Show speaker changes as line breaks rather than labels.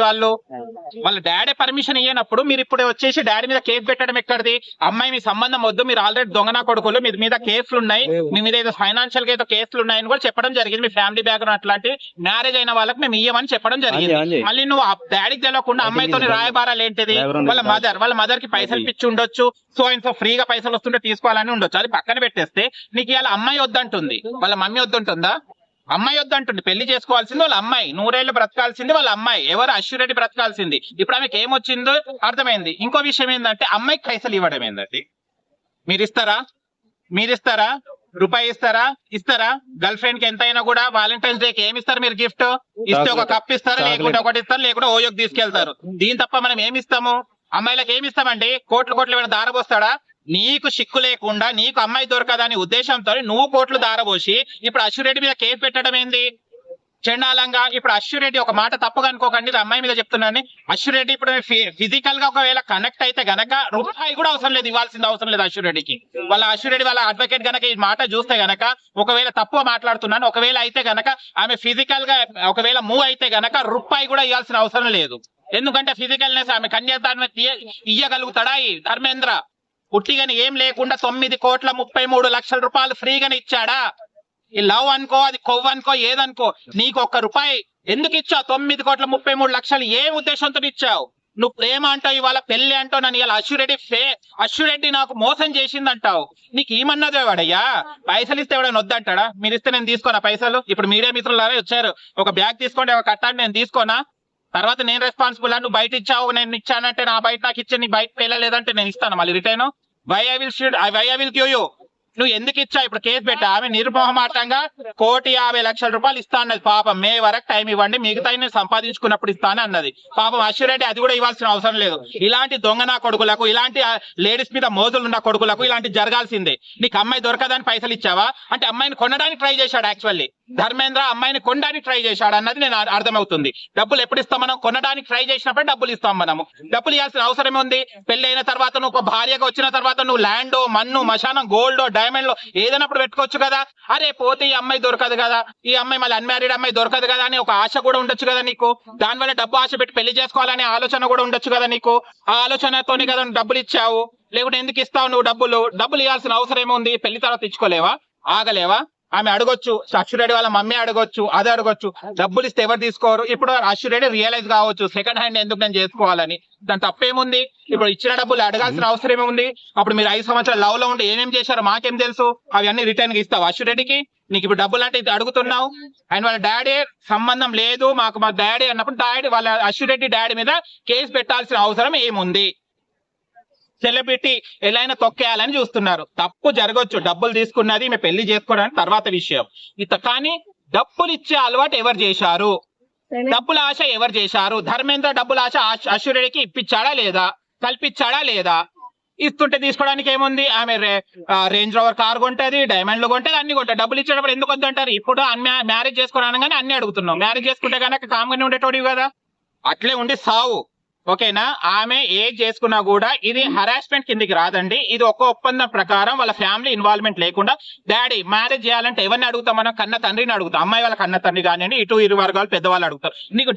వాళ్ళు వాళ్ళ daddy permission ఇయ్యనప్పుడు మీరు ఇప్పుడు వచ్చేసి డాడీ మీద కేసు పెట్టడం ఎక్కడిది? అమ్మాయి మీ సంబంధం వద్దు, మీరు ఆల్రెడీ దొంగనా కొడుకులు, మీ మీద కేసులు ఉన్నాయి, మీ మీద ఏదో ఫైనాన్షియల్ గా ఏదో కేసులు ఉన్నాయని కూడా చెప్పడం జరిగింది. మీ ఫ్యామిలీ బ్యాక్గ్రౌండ్ అట్లాంటి మ్యారేజ్ అయిన వాళ్ళకి మేము ఇయ్యమని చెప్పడం జరిగింది. మళ్ళీ నువ్వు డాడీకి తెలియకుండా అమ్మాయితో రాయబారాలు ఏంటిది? వాళ్ళ మదర్ కి పైసలు పిచ్చి ఉండొచ్చు, సో ఇంత ఫ్రీగా పైసలు వస్తుంటే తీసుకోవాలని ఉండొచ్చు. అది పక్కన పెట్టేస్తే నీకు ఇలా అమ్మాయి వద్దంటుంది, వాళ్ళ మమ్మీ వద్దంటుందా? అమ్మాయి వద్దంటుంది. పెళ్లి చేసుకోవాల్సింది వాళ్ళ అమ్మాయి, 100 ఏళ్ళు బ్రతకాల్సింది వాళ్ళ అమ్మాయి. ఎవరు? అశ్వరెడ్డి బ్రతకాల్సింది. ఇప్పుడు ఆమెకి ఏమొచ్చిందో అర్థమైంది. ఇంకో విషయం ఏంటంటే అమ్మాయికి పైసలు ఇవ్వడం ఏంటండి? మీరిస్తారా? రూపాయి ఇస్తారా? గర్ల్ ఫ్రెండ్ కి ఎంతైనా కూడా వాలంటైన్స్ డే కి ఏమి ఇస్తారు మీరు? గిఫ్ట్ ఇస్తే ఒక కప్ ఇస్తారు, లేకుంటే ఒకటి ఇస్తారు, లేకుంటే ఓయోకి తీసుకెళ్తారు. దీని తప్ప మనం ఏమి ఇస్తాము? అమ్మాయిలకు ఏమి ఇస్తామండి? కోట్లు ఏమైనా దారబోస్తాడా? నీకు సిక్కు లేకుండా, నీకు అమ్మాయి దొరకదని ఉద్దేశంతో నువ్వు కోట్లు దారబోసి ఇప్పుడు అశ్వరెడ్డి మీద కేసు పెట్టడం ఏంది? చండాలంగా. ఇప్పుడు అశ్వరెడ్డి ఒక మాట తప్పుగా అనుకోకండి, అమ్మాయి మీద చెప్తున్నాను. అశ్వరెడ్డి ఇప్పుడు ఫిజికల్ గా ఒకవేళ కనెక్ట్ అయితే గనక రూపాయి కూడా అవసరం లేదు, ఇవ్వాల్సింది అవసరం లేదు అశ్వరెడ్డికి. అశ్వరెడ్డి వాళ్ళ అడ్వకేట్ గనక ఈ మాట చూస్తే గనక, ఒకవేళ తప్పుగా మాట్లాడుతున్నాను, ఒకవేళ అయితే గనక ఆమె ఫిజికల్ గా ఒకవేళ మూవ్ అయితే గనక రూపాయి కూడా ఇవ్వాల్సిన అవసరం లేదు. ఎందుకంటే ఫిజికల్నెస్ ఆమె కన్యాదానం ఇయ్యగలుగుతాడా ఈ ధర్మేంద్ర? పుట్టిగాని ఏం లేకుండా 9,33,00,000 రూపాయలు ఫ్రీగానే ఇచ్చాడా? ఈ లవ్ అనుకో, అది కొవ్వు అనుకో, ఏదనుకో, నీకు 1 రూపాయి ఎందుకు ఇచ్చావు? 9,33,00,000 ఏ ఉద్దేశంతో ఇచ్చావు? నువ్వు ప్రేమ అంటావు, ఇవాళ పెళ్లి అంటావు, నన్ను ఇలా అశ్వరెడ్డి నాకు మోసం చేసింది అంటావు. నీకు ఏమన్నదే వాడయ్యా? పైసలు ఇస్తే ఎవడైనా వద్దంటాడా? మీరు ఇస్తే నేను తీసుకోనా పైసలు? ఇప్పుడు మీడియా మిత్రులారా వచ్చారు, ఒక బ్యాగ్ తీసుకోండి, ఒక కట్టాన్ని నేను తీసుకోనా? తర్వాత నేను రెస్పాన్సిబుల్. నువ్వు బయట ఇచ్చావు, నేను ఇచ్చానంటే నా బయట నాకు ఇచ్చే, నీ బయట వెళ్ళలేదంటే నేను ఇస్తాను మళ్ళీ return. Why I will give you. నువ్వు ఎందుకు ఇచ్చావు? ఇప్పుడు కేసు పెట్టా. ఆమె నిర్మోహమాటంగా 1,50,00,000 రూపాయలు ఇస్తా అన్నది. పాపం మే వరకు టైం ఇవ్వండి, మిగతా నేను సంపాదించుకున్నప్పుడు ఇస్తాను అన్నది. పాపం అశ్వరెడ్డి అది కూడా ఇవ్వాల్సిన అవసరం లేదు. ఇలాంటి దొంగనా కొడుకులకు, ఇలాంటి లేడీస్ మీద మోజులున్న కొడుకులకు ఇలాంటి జరగాల్సిందే. నీకు అమ్మాయి దొరకదని పైసలు ఇచ్చావా అంటే అమ్మాయిని కొనడానికి ట్రై చేశాడు. యాక్చువల్లీ ధర్మేంద్ర అమ్మాయిని కొనడానికి ట్రై చేశాడు అన్నది నేను అర్థమవుతుంది. డబ్బులు ఎప్పుడు ఇస్తాం మనం? కొనడానికి ట్రై చేసినప్పుడు డబ్బులు ఇస్తాం మనము. డబ్బులు ఇవ్వాల్సిన అవసరం ఉంది. పెళ్లి అయిన తర్వాత నువ్వు ఒక భార్యగా వచ్చిన తర్వాత నువ్వు ల్యాండో, మన్ను, మశానం, గోల్డో, డైమండ్ లో ఏదైనప్పుడు పెట్టుకోవచ్చు కదా. అరే పోతే ఈ అమ్మాయి దొరకదు కదా, ఈ అమ్మాయి మళ్ళీ అన్మ్యారీడ్ అమ్మాయి దొరకదు కదా అని ఒక ఆశ కూడా ఉండొచ్చు కదా నీకు. దానివల్ల డబ్బు ఆశ పెట్టి పెళ్లి చేసుకోవాలనే ఆలోచన కూడా ఉండొచ్చు కదా నీకు. ఆ ఆలోచనతోనే కదా డబ్బులు ఇచ్చావు. లేకుంటే ఎందుకు ఇస్తావు నువ్వు డబ్బులు? డబ్బులు ఇవ్వాల్సిన అవసరం ఏముంది? పెళ్లి తర్వాత ఇచ్చుకోలేవా? ఆగలేవా? ఆమె అడగొచ్చు, అశ్వరెడ్డి వాళ్ళ మమ్మీ అడగొచ్చు, అది అడగొచ్చు. డబ్బులు ఇస్తే ఎవరు తీసుకోరు. ఇప్పుడు అశ్వరెడ్డి రియలైజ్ కావచ్చు, సెకండ్ హ్యాండ్ ఎందుకు నేను చేసుకోవాలని. దాని తప్పేముంది? ఇప్పుడు ఇచ్చిన డబ్బులు అడగాల్సిన అవసరం ఏముంది? అప్పుడు మీరు 5 సంవత్సరాలు లవ్ లో ఉండి ఏమేం చేశారో మాకేం తెలుసు? అవన్నీ రిటర్న్ గా ఇస్తావు అశ్వరెడ్డికి? నీకు ఇప్పుడు డబ్బులు అంటే ఇది అడుగుతున్నావు. అండ్ వాళ్ళ డాడీ సంబంధం లేదు మాకు, మా డాడీ అన్నప్పుడు డాడీ వాళ్ళ అశ్వరెడ్డి డాడీ మీద కేసు పెట్టాల్సిన అవసరం ఏముంది? సెలబ్రిటీ ఎలా అయినా తొక్కేయాలని చూస్తున్నారు. తప్పు జరగొచ్చు, డబ్బులు తీసుకున్నది మేము పెళ్లి చేసుకోవడానికి తర్వాత విషయం. కానీ డబ్బులు ఇచ్చే అలవాటు ఎవరు చేశారు? డబ్బుల ఆశ ఎవరు చేశారు? ధర్మేంద్ర డబ్బుల ఆశ అశ్వరెడ్డికి ఇప్పించాడా లేదా? కల్పించాడా లేదా? ఇస్తుంటే తీసుకోవడానికి ఏముంది? ఆమె రేంజ్ రోవర్ కార్ కొంటది, డైమండ్లు కొంటది, అన్ని కొంటది. డబ్బులు ఇచ్చేటప్పుడు ఎందుకు వద్దంటారు? ఇప్పుడు మ్యారేజ్ చేసుకోవడానికి అన్ని అడుగుతున్నాం. మ్యారేజ్ చేసుకుంటే కనుక కామ్గానే ఉండేటోడివి కదా. అట్లే ఉండి సావు. ఓకేనా? ఆమె ఏది చేసుకున్నా కూడా ఇది హరాస్మెంట్ కిందికి రాదండి. ఇది ఒక ఒప్పందం ప్రకారం వాళ్ళ ఫ్యామిలీ ఇన్వాల్వ్మెంట్ లేకుండా డాడీ మ్యారేజ్ చేయాలంటే ఎవరిని అడుగుతాం మనం? కన్న తండ్రిని అడుగుతాం. అమ్మాయి వాళ్ళ కన్న తండ్రి కానివ్వండి, ఇటు 2 వర్గాలు పెద్దవాళ్ళు అడుగుతారు. నీకు